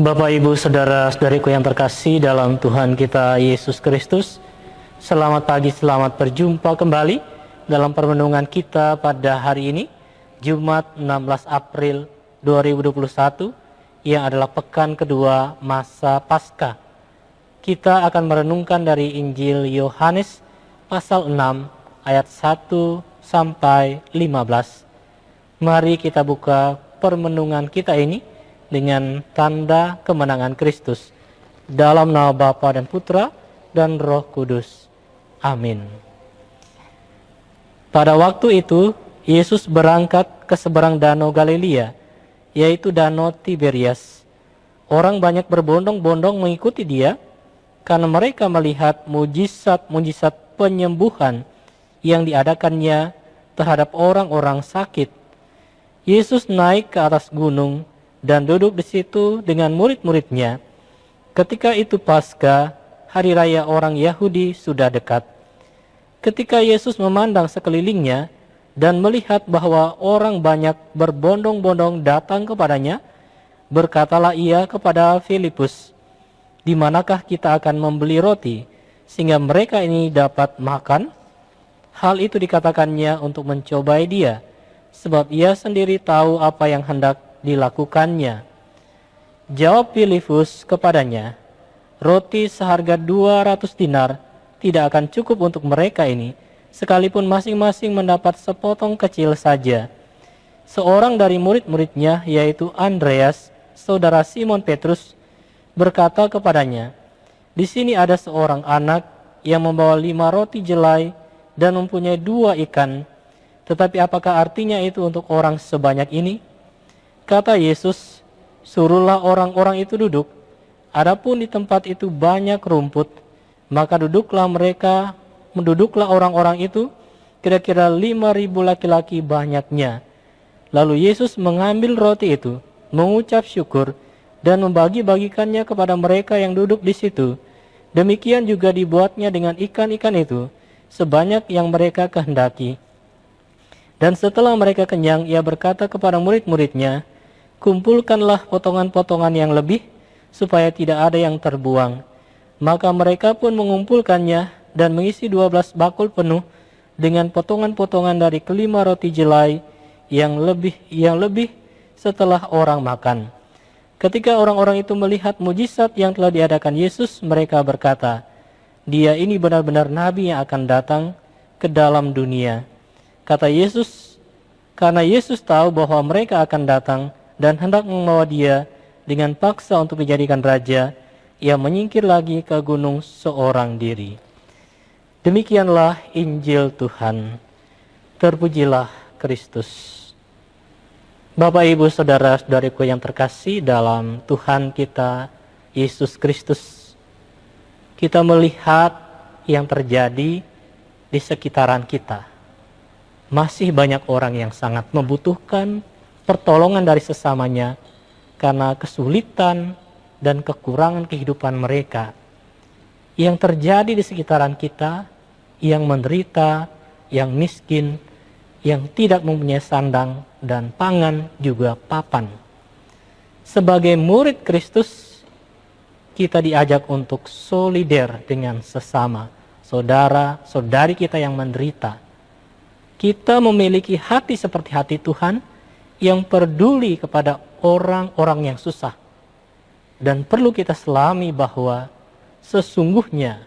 Bapak, Ibu, Saudara-saudariku yang terkasih dalam Tuhan kita Yesus Kristus, selamat pagi, selamat berjumpa kembali dalam permenungan kita pada hari ini, Jumat 16 April 2021, yang adalah pekan kedua masa Paskah. Kita akan merenungkan dari Injil Yohanes pasal 6 ayat 1 sampai 15. Mari kita buka permenungan kita ini dengan tanda kemenangan Kristus. Dalam nama Bapa dan Putra dan Roh Kudus. Amin. Pada waktu itu, Yesus berangkat ke seberang danau Galilea, yaitu danau Tiberias. Orang banyak berbondong-bondong mengikuti dia, karena mereka melihat mujizat-mujizat penyembuhan yang diadakannya terhadap orang-orang sakit. Yesus naik ke atas gunung dan duduk di situ dengan murid-muridnya. Ketika itu Paskah, hari raya orang Yahudi, sudah dekat. Ketika Yesus memandang sekelilingnya dan melihat bahwa orang banyak berbondong-bondong datang kepadanya, berkatalah ia kepada Filipus, "Di manakah kita akan membeli roti sehingga mereka ini dapat makan?" Hal itu dikatakannya untuk mencobai dia, sebab ia sendiri tahu apa yang hendak dilakukannya. Jawab Filipus kepadanya, "Roti seharga 200 dinar tidak akan cukup untuk mereka ini, sekalipun masing-masing mendapat sepotong kecil saja." Seorang dari murid-muridnya, yaitu Andreas, saudara Simon Petrus, berkata kepadanya, "Di sini ada seorang anak yang membawa 5 roti jelai dan mempunyai 2 ikan. Tetapi apakah artinya itu untuk orang sebanyak ini?" Kata Yesus, "Suruhlah orang-orang itu duduk. Adapun di tempat itu banyak rumput, maka duduklah orang-orang itu, kira-kira 5.000 laki-laki banyaknya." Lalu Yesus mengambil roti itu, mengucap syukur, dan membagi-bagikannya kepada mereka yang duduk di situ. Demikian juga dibuatnya dengan ikan-ikan itu, sebanyak yang mereka kehendaki. Dan setelah mereka kenyang, ia berkata kepada murid-muridnya, "Kumpulkanlah potongan-potongan yang lebih, supaya tidak ada yang terbuang." Maka mereka pun mengumpulkannya dan mengisi 12 bakul penuh dengan potongan-potongan dari kelima roti jelai yang lebih setelah orang makan. Ketika orang-orang itu melihat mujizat yang telah diadakan Yesus, mereka berkata, "Dia ini benar-benar nabi yang akan datang ke dalam dunia." Kata Yesus, karena Yesus tahu bahwa mereka akan datang dan hendak membawa dia dengan paksa untuk dijadikan raja, ia menyingkir lagi ke gunung seorang diri. Demikianlah Injil Tuhan. Terpujilah Kristus. Bapak, Ibu, Saudara-saudariku yang terkasih dalam Tuhan kita Yesus Kristus, kita melihat yang terjadi di sekitaran kita. Masih banyak orang yang sangat membutuhkan pertolongan dari sesamanya karena kesulitan dan kekurangan kehidupan mereka. Yang terjadi di sekitaran kita, yang menderita, yang miskin, yang tidak mempunyai sandang dan pangan, juga papan. Sebagai murid Kristus, kita diajak untuk solider dengan sesama saudara-saudari kita yang menderita. Kita memiliki hati seperti hati Tuhan yang peduli kepada orang-orang yang susah. Dan perlu kita selami bahwa sesungguhnya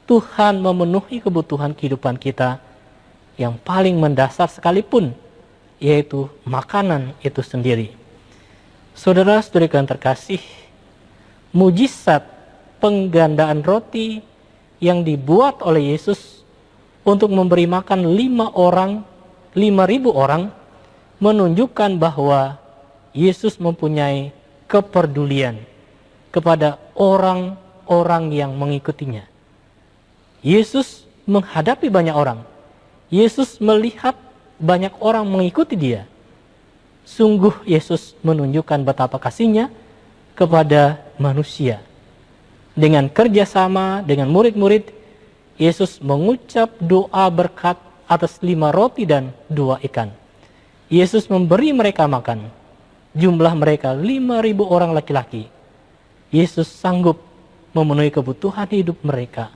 Tuhan memenuhi kebutuhan kehidupan kita yang paling mendasar sekalipun, yaitu makanan itu sendiri. Saudara-saudari yang terkasih, mujizat penggandaan roti yang dibuat oleh Yesus untuk memberi makan 5.000 orang menunjukkan bahwa Yesus mempunyai kepedulian kepada orang-orang yang mengikutinya. Yesus menghadapi banyak orang. Yesus melihat banyak orang mengikuti dia. Sungguh Yesus menunjukkan betapa kasihnya kepada manusia. Dengan kerjasama dengan murid-murid, Yesus mengucap doa berkat atas 5 roti dan 2 ikan. Yesus memberi mereka makan. Jumlah mereka 5.000 orang laki-laki. Yesus sanggup memenuhi kebutuhan hidup mereka.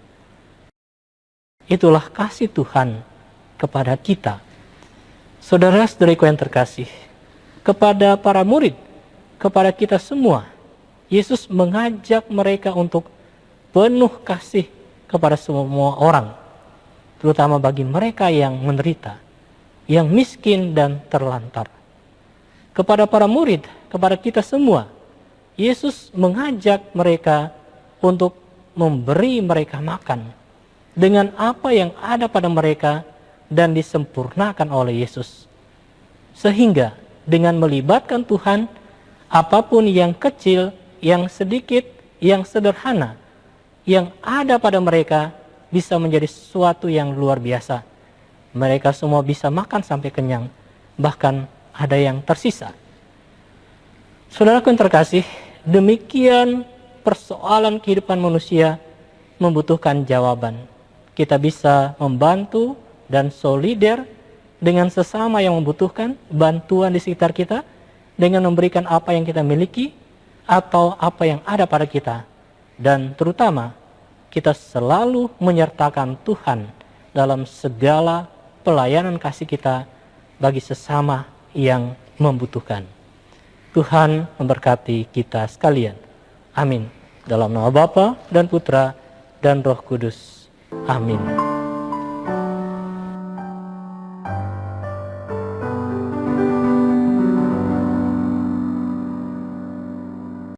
Itulah kasih Tuhan kepada kita. Saudara-saudariku yang terkasih, kepada para murid, kepada kita semua, Yesus mengajak mereka untuk penuh kasih kepada semua orang, terutama bagi mereka yang menderita, yang miskin dan terlantar. Kepada para murid, kepada kita semua, Yesus mengajak mereka untuk memberi mereka makan dengan apa yang ada pada mereka dan disempurnakan oleh Yesus. Sehingga dengan melibatkan Tuhan, apapun yang kecil, yang sedikit, yang sederhana, yang ada pada mereka bisa menjadi sesuatu yang luar biasa. Mereka semua bisa makan sampai kenyang, bahkan ada yang tersisa. Saudaraku yang terkasih, demikian persoalan kehidupan manusia membutuhkan jawaban. Kita bisa membantu dan solider dengan sesama yang membutuhkan bantuan di sekitar kita dengan memberikan apa yang kita miliki atau apa yang ada pada kita. Dan terutama, kita selalu menyertakan Tuhan dalam segala pelayanan kasih kita bagi sesama yang membutuhkan. Tuhan memberkati kita sekalian. Amin. Dalam nama Bapa dan Putra dan Roh Kudus. Amin.